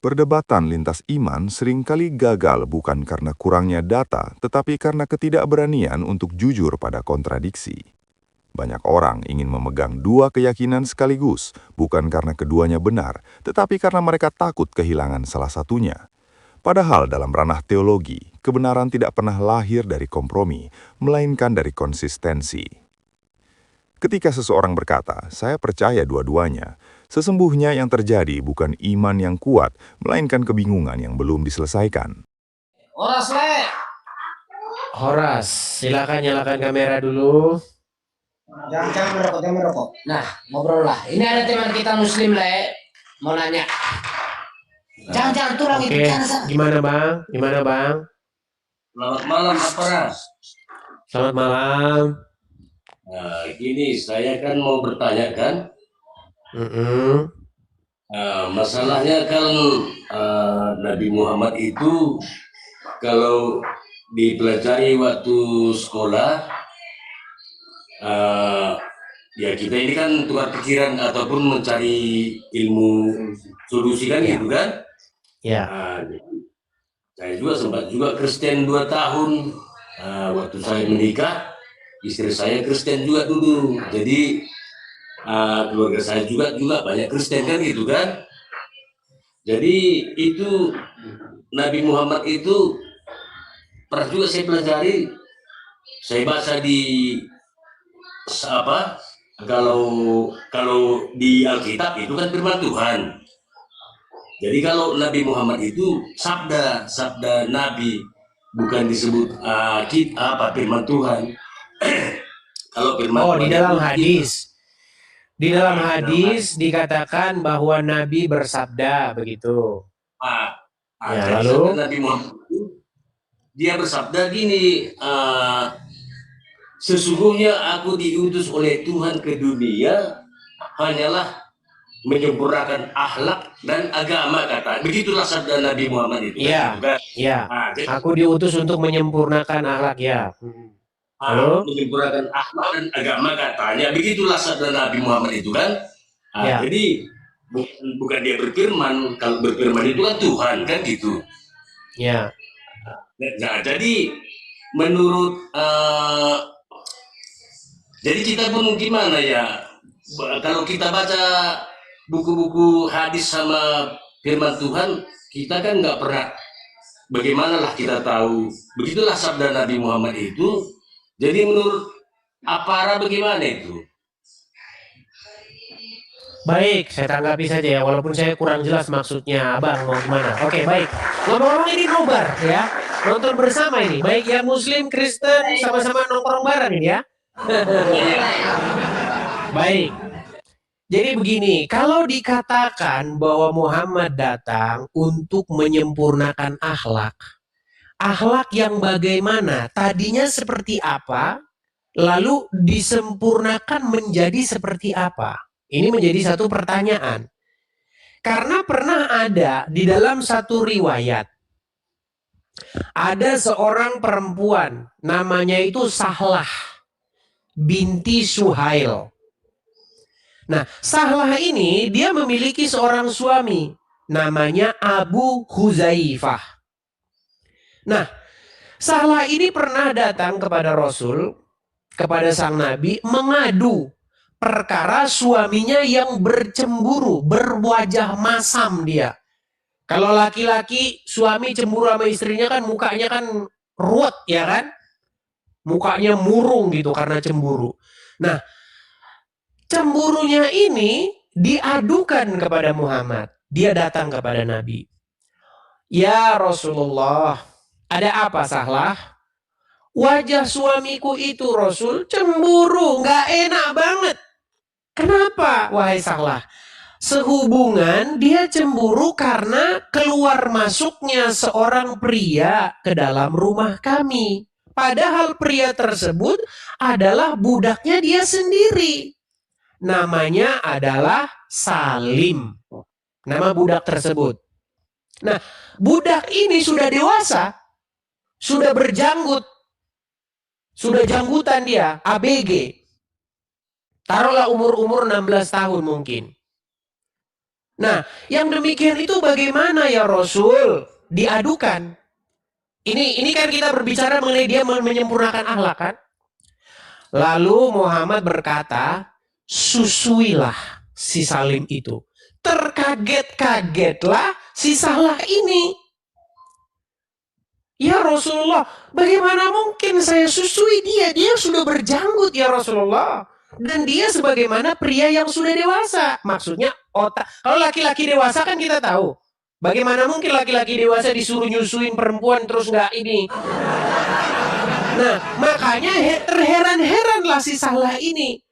Perdebatan lintas iman seringkali gagal bukan karena kurangnya data, tetapi karena ketidakberanian untuk jujur pada kontradiksi. Banyak orang ingin memegang dua keyakinan sekaligus, bukan karena keduanya benar, tetapi karena mereka takut kehilangan salah satunya. Padahal dalam ranah teologi, kebenaran tidak pernah lahir dari kompromi, melainkan dari konsistensi. Ketika seseorang berkata, "Saya percaya dua-duanya," sesungguhnya yang terjadi bukan iman yang kuat, melainkan kebingungan yang belum diselesaikan. Horas, Le. Horas, silakan nyalakan kamera dulu. Jangan merokok. Nah, ngobrol lah. Ini ada teman kita Muslim, Le. Mau nanya. Jangan turang itu. Oke, gimana bang? Selamat malam, Pak Paras. Selamat malam. Nah, gini, saya kan mau bertanya kan, masalahnya kan Nabi Muhammad itu kalau dipelajari waktu sekolah, ya kita ini kan tukar pikiran ataupun mencari ilmu solusi kan gitu kan? Ya. Saya juga sempat juga Kristen 2 tahun. Waktu saya menikah, istri saya Kristen juga dulu. Jadi keluarga saya juga banyak Kristen kan gitu kan. Jadi itu Nabi Muhammad itu pernah juga saya pelajari. Saya baca di apa? Kalau di Alkitab itu kan firman Tuhan. Jadi kalau Nabi Muhammad itu sabda Nabi, bukan disebut firman Tuhan. Kalau firman Tuhan di dalam hadis. Di dalam hadis dikatakan bahwa Nabi bersabda begitu. Ya, lalu Nabi Muhammad itu dia bersabda gini, sesungguhnya aku diutus oleh Tuhan ke dunia hanyalah menyempurnakan akhlak dan agama, kata. Begitulah sabda Nabi Muhammad itu. Iya. Aku diutus untuk menyempurnakan akhlak, ya. Menyempurnakan akhlak dan agama, katanya. Begitulah sabda Nabi Muhammad itu kan. Jadi bukan dia berfirman. Kalau berfirman itu kan Tuhan kan gitu. Ya. Nah, jadi menurut jadi kita pun gimana ya? Kalau kita baca buku-buku hadis sama firman Tuhan, kita kan nggak pernah, bagaimanalah kita tahu. Begitulah sabda Nabi Muhammad itu. Jadi menurut Apara bagaimana itu? Baik, saya tanggapi saja ya, walaupun saya kurang jelas maksudnya Abang mau gimana. Oke, baik. Ngomong-ngomong ini nobar ya, nonton bersama ini, baik ya Muslim, Kristen, sama-sama nongkrong bareng ini ya. Baik. Jadi begini, kalau dikatakan bahwa Muhammad datang untuk menyempurnakan akhlak yang bagaimana? Tadinya seperti apa? Lalu disempurnakan menjadi seperti apa? Ini menjadi satu pertanyaan. Karena pernah ada di dalam satu riwayat, ada seorang perempuan, namanya itu Sahlah binti Suhail. Nah, Sahlah ini dia memiliki seorang suami, namanya Abu Huzaifah. Nah, Sahlah ini pernah datang kepada Rasul, kepada sang Nabi, mengadu perkara suaminya yang bercemburu, berwajah masam dia. Kalau laki-laki, suami cemburu sama istrinya kan mukanya kan ruwet ya kan? Mukanya murung gitu karena cemburu. Nah, cemburunya ini diadukan kepada Muhammad. Dia datang kepada Nabi. Ya Rasulullah, ada apa Sahlah? Wajah suamiku itu Rasul cemburu, nggak enak banget. Kenapa wahai Sahlah? Sehubungan dia cemburu karena keluar masuknya seorang pria ke dalam rumah kami. Padahal pria tersebut adalah budaknya dia sendiri. Namanya adalah Salim. Nama budak tersebut. Nah, budak ini sudah dewasa. Sudah berjanggut. Sudah janggutan dia, ABG. Taruhlah umur-umur 16 tahun mungkin. Nah, yang demikian itu bagaimana ya Rasul? Diadukan. Ini kan kita berbicara mengenai dia menyempurnakan akhlak kan? Lalu Muhammad berkata, susuilah si Salim itu. Terkaget-kagetlah si Salah ini. Ya Rasulullah, bagaimana mungkin saya susui dia? Dia sudah berjanggut ya Rasulullah. Dan dia sebagaimana pria yang sudah dewasa. Maksudnya otak. Kalau laki-laki dewasa kan kita tahu. Bagaimana mungkin laki-laki dewasa disuruh nyusuin perempuan terus nggak ini. Nah, makanya terheran-heranlah si Salah ini.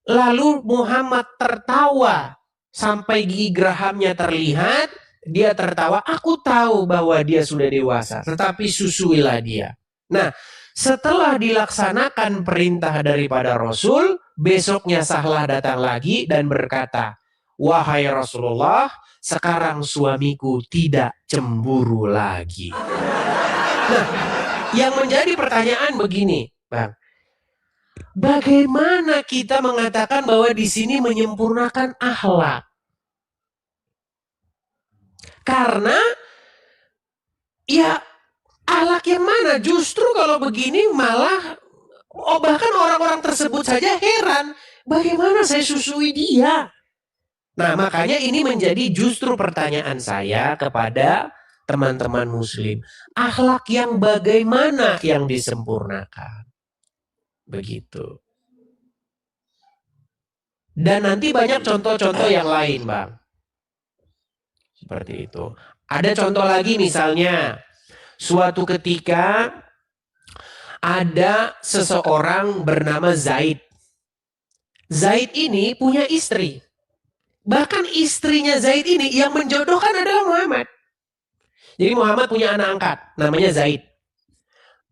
Lalu Muhammad tertawa sampai gigi gerahamnya terlihat. Dia tertawa, aku tahu bahwa dia sudah dewasa, tetapi susuilah dia. Nah, setelah dilaksanakan perintah daripada Rasul, besoknya Sahlah datang lagi dan berkata, wahai Rasulullah, sekarang suamiku tidak cemburu lagi. Nah, yang menjadi pertanyaan begini, Bang. Bagaimana kita mengatakan bahwa di sini menyempurnakan akhlak? Karena ya akhlak yang mana? Justru kalau begini malah bahkan orang-orang tersebut saja heran. Bagaimana saya susui dia? Nah makanya ini menjadi justru pertanyaan saya kepada teman-teman muslim. Akhlak yang bagaimana yang disempurnakan? Begitu. Dan nanti banyak contoh-contoh yang lain, Bang. Seperti itu. Ada contoh lagi misalnya, suatu ketika ada seseorang bernama Zaid. Zaid ini punya istri. Bahkan istrinya Zaid ini yang menjodohkan adalah Muhammad. Jadi Muhammad punya anak angkat, namanya Zaid.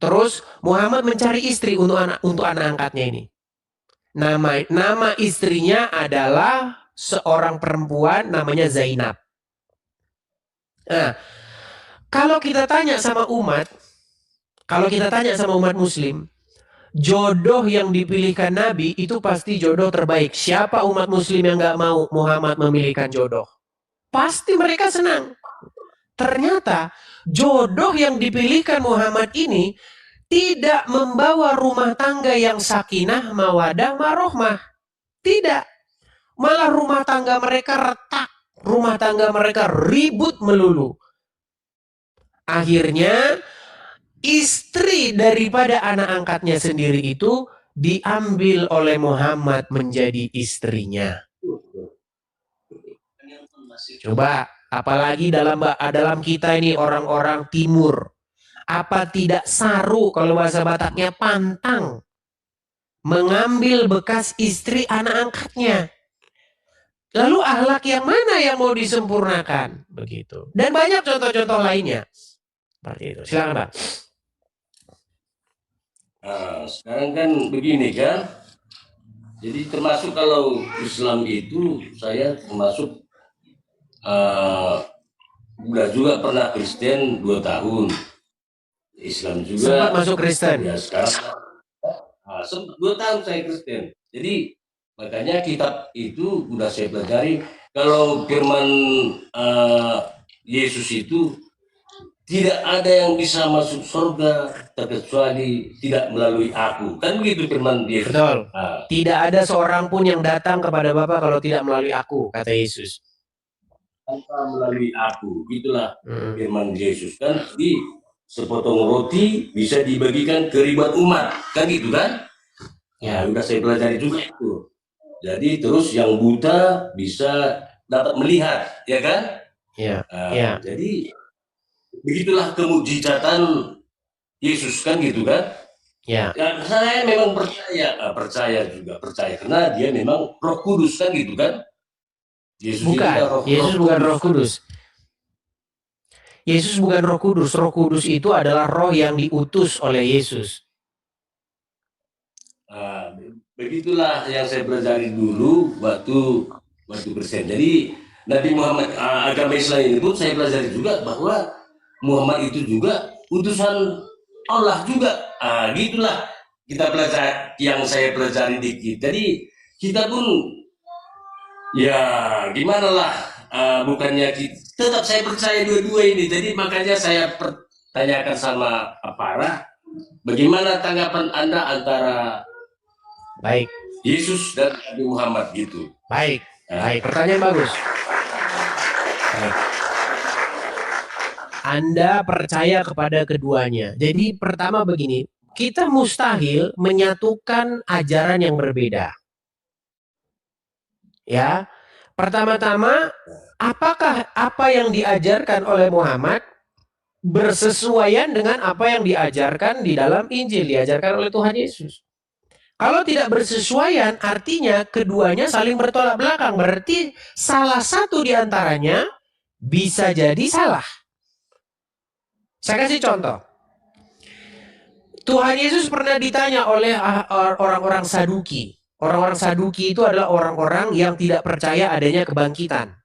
Terus Muhammad mencari istri untuk anak angkatnya ini. Nama istrinya adalah seorang perempuan namanya Zainab. Nah, kalau kita tanya sama umat muslim, jodoh yang dipilihkan Nabi itu pasti jodoh terbaik. Siapa umat muslim yang gak mau Muhammad memilihkan jodoh? Pasti mereka senang. Ternyata jodoh yang dipilihkan Muhammad ini tidak membawa rumah tangga yang sakinah, mawadah, marohmah. Tidak. Malah rumah tangga mereka retak. Rumah tangga mereka ribut melulu. Akhirnya istri daripada anak angkatnya sendiri itu diambil oleh Muhammad menjadi istrinya. Coba, apalagi dalam kita ini orang-orang timur. Apa tidak saru kalau bahasa Bataknya pantang mengambil bekas istri anak angkatnya. Lalu akhlak yang mana yang mau disempurnakan? Begitu. Dan banyak contoh-contoh lainnya. Seperti itu. Silakan, Pak. Nah, sekarang kan begini kan. Jadi termasuk kalau Islam itu saya termasuk udah juga pernah Kristen 2 tahun. Islam juga. Sempat masuk Kristen. Ya sekarang sempat 2 tahun saya Kristen. Jadi makanya kitab itu udah saya pelajari. Kalau firman Yesus itu tidak ada yang bisa masuk surga terkecuali tidak melalui aku. Kan begitu firman Yesus. Betul. Tidak ada seorang pun yang datang kepada Bapa kalau tidak melalui aku, kata Yesus. Tanpa melalui aku. Itulah firman Yesus. Kan di sepotong roti bisa dibagikan ke ribuan umat. Kan gitu kan? Ya, udah saya pelajari juga itu. Jadi terus yang buta bisa dapat melihat, ya kan? Ya. Jadi begitulah kemujizatan Yesus kan gitu kan? Ya. Saya memang percaya karena dia memang Roh Kudus kan gitu kan? Yesus bukan Roh Kudus. Yesus bukan Roh Kudus. Roh Kudus itu adalah roh yang diutus oleh Yesus. Begitulah yang saya pelajari dulu waktu Kristen. Jadi Nabi Muhammad, agama Islam ini pun saya pelajari juga bahwa Muhammad itu juga utusan Allah juga. Gitulah kita pelajari, yang saya pelajari dikit. Jadi kita pun ya gimana lah bukannya tetap saya percaya dua-dua ini. Jadi makanya saya pertanyakan sama Apara, bagaimana tanggapan Anda antara Baik, Yesus dan Nabi Muhammad gitu? baik, baik. Pertanyaan bagus. Baik. Anda percaya kepada keduanya. Jadi pertama begini, kita mustahil menyatukan ajaran yang berbeda. Ya, pertama-tama, apakah apa yang diajarkan oleh Muhammad bersesuaian dengan apa yang diajarkan di dalam Injil, diajarkan oleh Tuhan Yesus? Kalau tidak bersesuaian, artinya keduanya saling bertolak belakang. Berarti salah satu di antaranya bisa jadi salah. Saya kasih contoh. Tuhan Yesus pernah ditanya oleh orang-orang Saduki. Orang-orang Saduki itu adalah orang-orang yang tidak percaya adanya kebangkitan.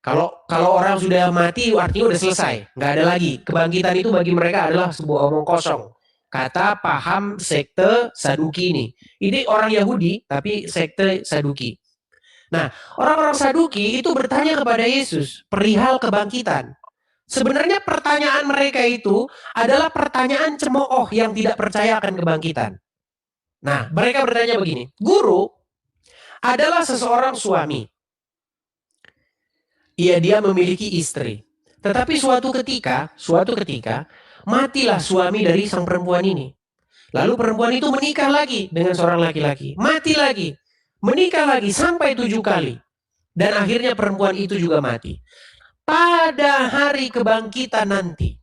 Kalau orang sudah mati, artinya udah selesai, nggak ada lagi. Kebangkitan itu bagi mereka adalah sebuah omong kosong. Kata paham sekte Saduki ini. Ini orang Yahudi, tapi sekte Saduki. Nah, orang-orang Saduki itu bertanya kepada Yesus perihal kebangkitan. Sebenarnya pertanyaan mereka itu adalah pertanyaan cemooh yang tidak percaya akan kebangkitan. Nah, mereka bertanya begini, Guru adalah seseorang suami. Dia memiliki istri. Tetapi suatu ketika, matilah suami dari sang perempuan ini. Lalu perempuan itu menikah lagi dengan seorang laki-laki. Mati lagi. Menikah lagi sampai 7 kali. Dan akhirnya perempuan itu juga mati. Pada hari kebangkitan nanti,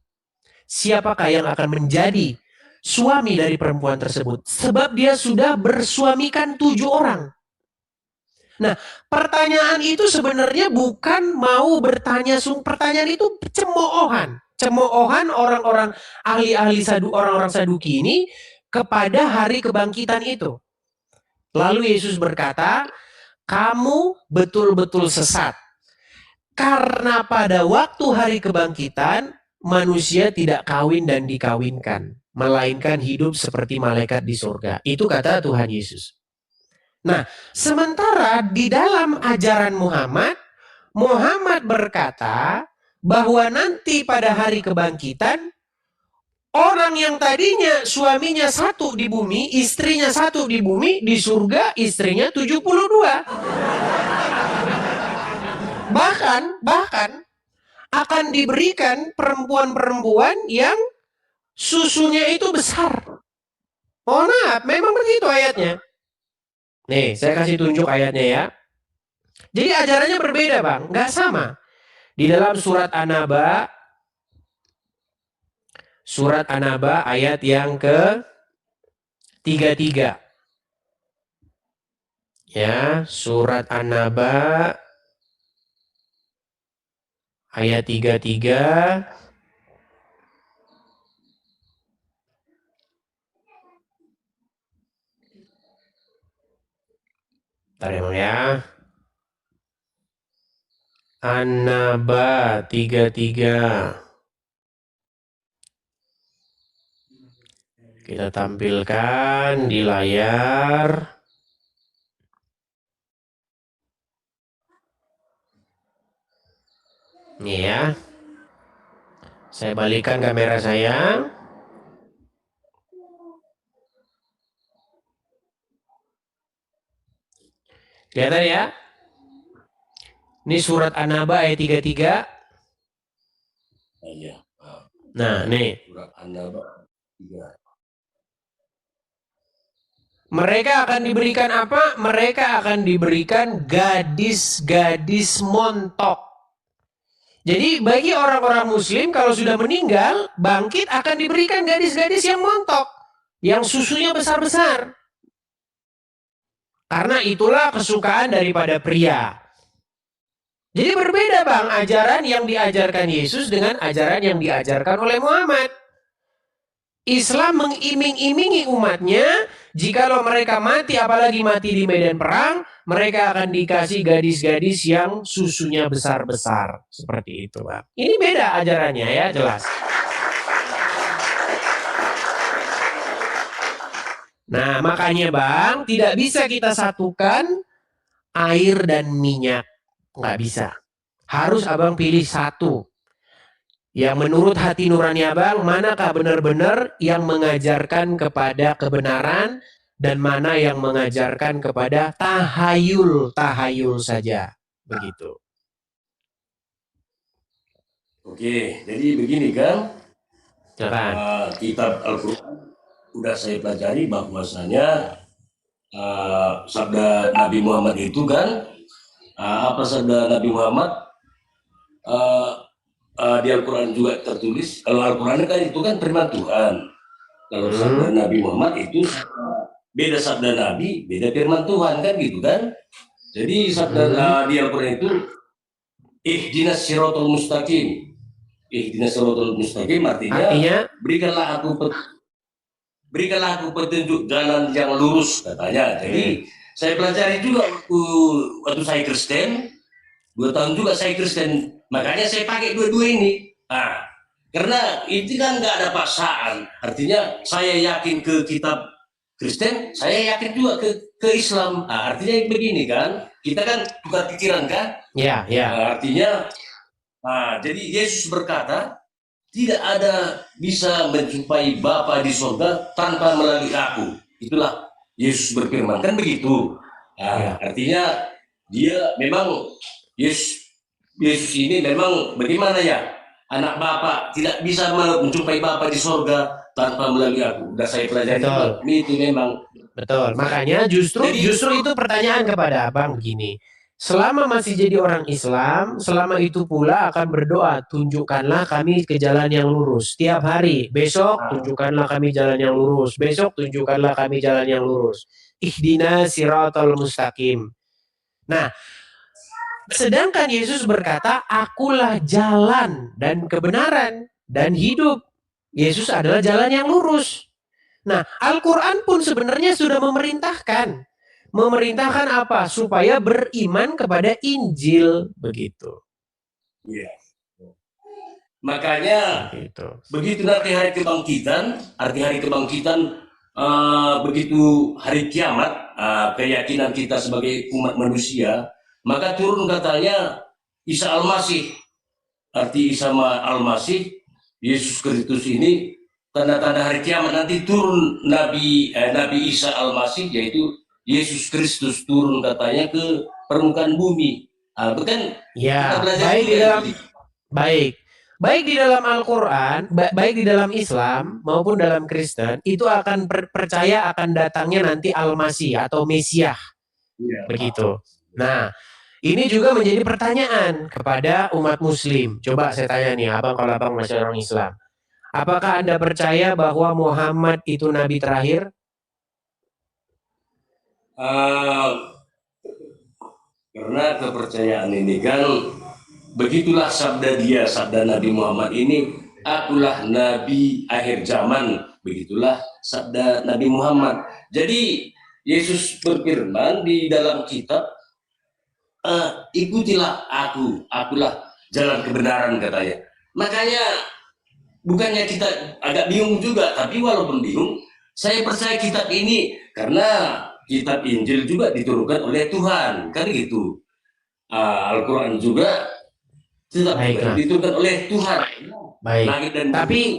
siapakah yang akan menjadi suami dari perempuan tersebut? Sebab dia sudah bersuamikan 7 orang. Nah, pertanyaan itu sebenarnya bukan mau bertanya, pertanyaan itu cemoohan. Cemoohan orang-orang ahli-ahli orang-orang Saduki ini kepada hari kebangkitan itu. Lalu Yesus berkata, kamu betul-betul sesat. Karena pada waktu hari kebangkitan, manusia tidak kawin dan dikawinkan, melainkan hidup seperti malaikat di surga. Itu kata Tuhan Yesus. Nah, sementara di dalam ajaran Muhammad berkata bahwa nanti pada hari kebangkitan, orang yang tadinya suaminya 1 di bumi, istrinya 1 di bumi, di surga istrinya 72. Bahkan akan diberikan perempuan-perempuan yang susunya itu besar. Mohon maaf, memang begitu ayatnya. Nih, saya kasih tunjuk ayatnya ya. Jadi ajarannya berbeda, Bang. Nggak sama. Di dalam surat An-Naba ayat yang ke-33. Ya, surat An-Naba ayat 33. Bentar ya. An-Naba 33. Kita tampilkan di layar. Nih ya. Saya balikkan kamera saya. Kelihatan ya? Ini surat An-Naba ayat 33. Iya. Nah, nih. Surat An-Naba 3. Mereka akan diberikan apa? Mereka akan diberikan gadis-gadis montok. Jadi bagi orang-orang muslim kalau sudah meninggal, bangkit akan diberikan gadis-gadis yang montok. Yang susunya besar-besar. Karena itulah kesukaan daripada pria. Jadi berbeda, Bang, ajaran yang diajarkan Yesus dengan ajaran yang diajarkan oleh Muhammad. Islam mengiming-imingi umatnya, jikalau mereka mati, apalagi mati di medan perang, mereka akan dikasih gadis-gadis yang susunya besar-besar. Seperti itu, Bang. Ini beda ajarannya ya, jelas. Nah, makanya, Bang, tidak bisa kita satukan air dan minyak. Nggak bisa. Harus abang pilih satu. Yang menurut hati nurani abang, manakah benar-benar yang mengajarkan kepada kebenaran dan mana yang mengajarkan kepada tahayul saja. Begitu. Oke, jadi begini kan, Silakan. kitab Al-Quran udah saya pelajari bahwasanya sabda Nabi Muhammad itu kan, apa sabda Nabi Muhammad di Al-Quran juga tertulis. Kalau Al-Quran kan itu kan firman Tuhan. Kalau sabda Nabi Muhammad itu beda sabda Nabi, beda firman Tuhan kan gitu kan. Jadi sabda di Al-Quran itu ihdinas siratal mustaqim. Ihdinas siratal mustaqim artinya berikanlah aku petunjuk jalan yang lurus katanya. Jadi saya pelajari juga waktu saya Kristen, 2 tahun juga saya Kristen, makanya saya pakai dua-dua ini. Karena itu kan nggak ada paksaan, artinya saya yakin ke kitab Kristen, saya yakin juga ke Islam. Artinya begini kan, kita kan tukar pikiran kan. Ya. Artinya, jadi Yesus berkata, tidak ada bisa menjumpai Bapa di surga tanpa melalui aku. Itulah Yesus berfirman, kan begitu. Artinya dia memang Yesus ini memang bagaimana ya, anak Bapa tidak bisa menjumpai Bapa di surga tanpa melalui aku. Udah saya pelajari. Itu memang betul. Makanya justru itu pertanyaan kepada abang begini. Selama masih jadi orang Islam, selama itu pula akan berdoa, tunjukkanlah kami ke jalan yang lurus. Tiap hari, besok tunjukkanlah kami jalan yang lurus. Besok tunjukkanlah kami jalan yang lurus. Ihdinas siratal mustaqim. Nah, sedangkan Yesus berkata, akulah jalan dan kebenaran dan hidup. Yesus adalah jalan yang lurus. Nah, Al-Quran pun sebenarnya sudah memerintahkan. Memerintahkan apa? Supaya beriman kepada Injil. Begitu. Iya. Makanya begitu nanti hari kebangkitan, begitu hari kiamat, keyakinan kita sebagai umat manusia, maka turun katanya Isa Al-Masih. Arti Isa Al-Masih, Yesus Kristus ini, tanda-tanda hari kiamat nanti turun Nabi Isa Al-Masih, yaitu Yesus Kristus turun katanya ke permukaan bumi. Bukan? Ya, baik di dalam Al-Quran, baik di dalam Islam maupun dalam Kristen, itu akan percaya akan datangnya nanti Al-Masih atau Mesiah. Begitu. Nah, ini juga menjadi pertanyaan kepada umat Muslim. Coba saya tanya nih, abang, kalau abang masih orang Islam, apakah Anda percaya bahwa Muhammad itu nabi terakhir? Karena kepercayaan ini kan begitulah sabda Nabi Muhammad ini, akulah nabi akhir zaman, begitulah sabda Nabi Muhammad. Jadi Yesus berfirman di dalam kitab, ikutilah akulah jalan kebenaran katanya. Makanya bukannya kita agak bingung juga, tapi walaupun bingung, saya percaya kitab ini karena kitab Injil juga diturunkan oleh Tuhan, kan gitu. Al-Quran juga diturunkan oleh Tuhan. Baik.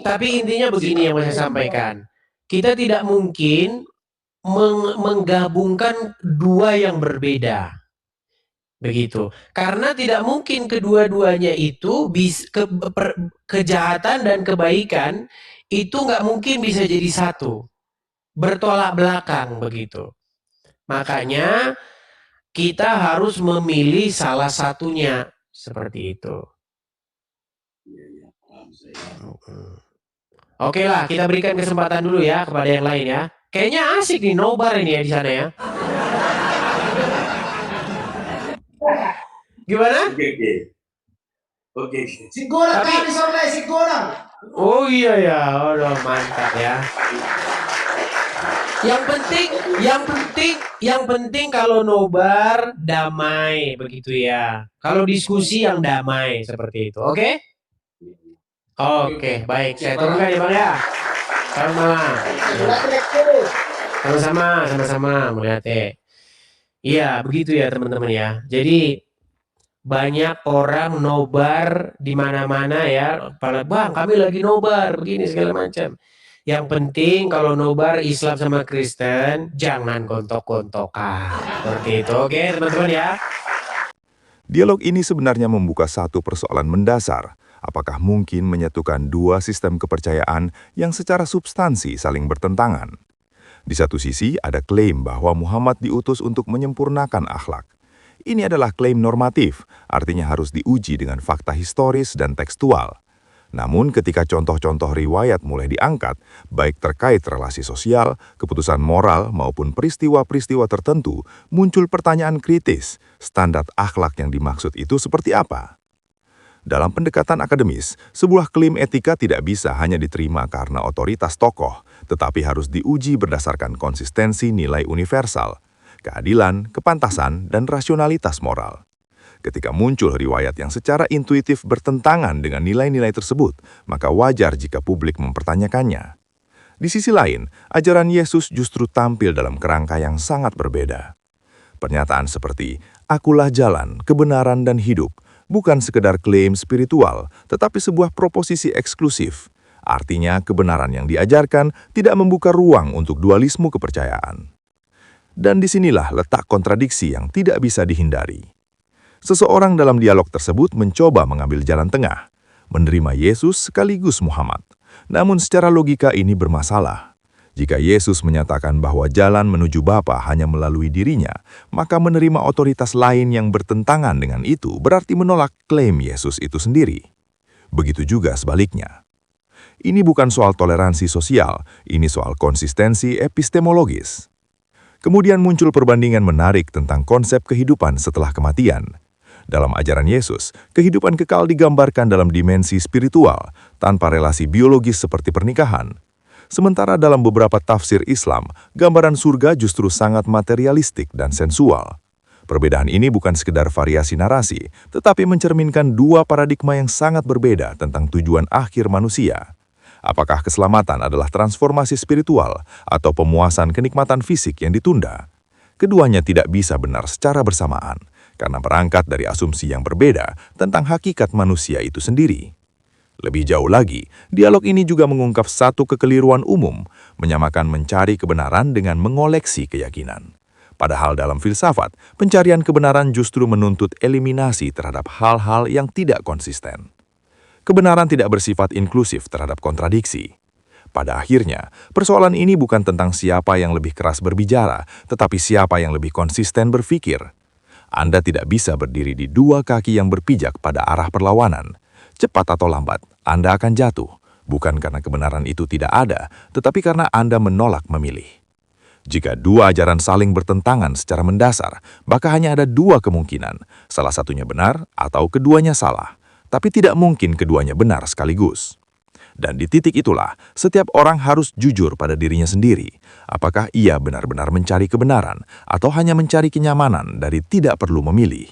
Tapi intinya begini yang saya sampaikan. Kita tidak mungkin menggabungkan dua yang berbeda. Begitu. Karena tidak mungkin kedua-duanya itu kejahatan dan kebaikan itu nggak mungkin bisa jadi satu. Bertolak belakang begitu. Makanya kita harus memilih salah satunya seperti itu. Oke lah, kita berikan kesempatan dulu ya kepada yang lain ya. Kayaknya asik nih nobar ini ya di sana ya. Gimana? Oke. Sigorang kami sampai sigorang. Oh iya ya, udah mantap ya. Yang penting kalau nobar damai begitu ya. Kalau diskusi yang damai seperti itu. Oke? Oke, baik. Saya turunkan ya, Bang ya. Selamat malam. Sama-sama melihat. Iya, begitu ya teman-teman ya. Jadi banyak orang nobar di mana-mana ya. Bang, kami lagi nobar, begini segala macam. Yang penting kalau nobar Islam sama Kristen, jangan gontok-gontokan. Seperti itu, oke teman-teman ya. Dialog ini sebenarnya membuka satu persoalan mendasar. Apakah mungkin menyatukan dua sistem kepercayaan yang secara substansi saling bertentangan? Di satu sisi, ada klaim bahwa Muhammad diutus untuk menyempurnakan akhlak. Ini adalah klaim normatif, artinya harus diuji dengan fakta historis dan tekstual. Namun ketika contoh-contoh riwayat mulai diangkat, baik terkait relasi sosial, keputusan moral, maupun peristiwa-peristiwa tertentu, muncul pertanyaan kritis, standar akhlak yang dimaksud itu seperti apa? Dalam pendekatan akademis, sebuah klaim etika tidak bisa hanya diterima karena otoritas tokoh, tetapi harus diuji berdasarkan konsistensi nilai universal, keadilan, kepantasan, dan rasionalitas moral. Ketika muncul riwayat yang secara intuitif bertentangan dengan nilai-nilai tersebut, maka wajar jika publik mempertanyakannya. Di sisi lain, ajaran Yesus justru tampil dalam kerangka yang sangat berbeda. Pernyataan seperti, "Akulah jalan, kebenaran, dan hidup," bukan sekedar klaim spiritual, tetapi sebuah proposisi eksklusif. Artinya, kebenaran yang diajarkan tidak membuka ruang untuk dualisme kepercayaan. Dan disinilah letak kontradiksi yang tidak bisa dihindari. Seseorang dalam dialog tersebut mencoba mengambil jalan tengah, menerima Yesus sekaligus Muhammad. Namun secara logika ini bermasalah. Jika Yesus menyatakan bahwa jalan menuju Bapa hanya melalui dirinya, maka menerima otoritas lain yang bertentangan dengan itu berarti menolak klaim Yesus itu sendiri. Begitu juga sebaliknya. Ini bukan soal toleransi sosial, ini soal konsistensi epistemologis. Kemudian muncul perbandingan menarik tentang konsep kehidupan setelah kematian. Dalam ajaran Yesus, kehidupan kekal digambarkan dalam dimensi spiritual, tanpa relasi biologis seperti pernikahan. Sementara dalam beberapa tafsir Islam, gambaran surga justru sangat materialistik dan sensual. Perbedaan ini bukan sekedar variasi narasi, tetapi mencerminkan dua paradigma yang sangat berbeda tentang tujuan akhir manusia. Apakah keselamatan adalah transformasi spiritual atau pemuasan kenikmatan fisik yang ditunda? Keduanya tidak bisa benar secara bersamaan, karena berangkat dari asumsi yang berbeda tentang hakikat manusia itu sendiri. Lebih jauh lagi, dialog ini juga mengungkap satu kekeliruan umum, menyamakan mencari kebenaran dengan mengoleksi keyakinan. Padahal dalam filsafat, pencarian kebenaran justru menuntut eliminasi terhadap hal-hal yang tidak konsisten. Kebenaran tidak bersifat inklusif terhadap kontradiksi. Pada akhirnya, persoalan ini bukan tentang siapa yang lebih keras berbicara, tetapi siapa yang lebih konsisten berpikir. Anda tidak bisa berdiri di dua kaki yang berpijak pada arah perlawanan. Cepat atau lambat, Anda akan jatuh, bukan karena kebenaran itu tidak ada, tetapi karena Anda menolak memilih. Jika dua ajaran saling bertentangan secara mendasar, maka hanya ada dua kemungkinan, salah satunya benar atau keduanya salah, tapi tidak mungkin keduanya benar sekaligus. Dan di titik itulah, setiap orang harus jujur pada dirinya sendiri, apakah ia benar-benar mencari kebenaran atau hanya mencari kenyamanan dari tidak perlu memilih.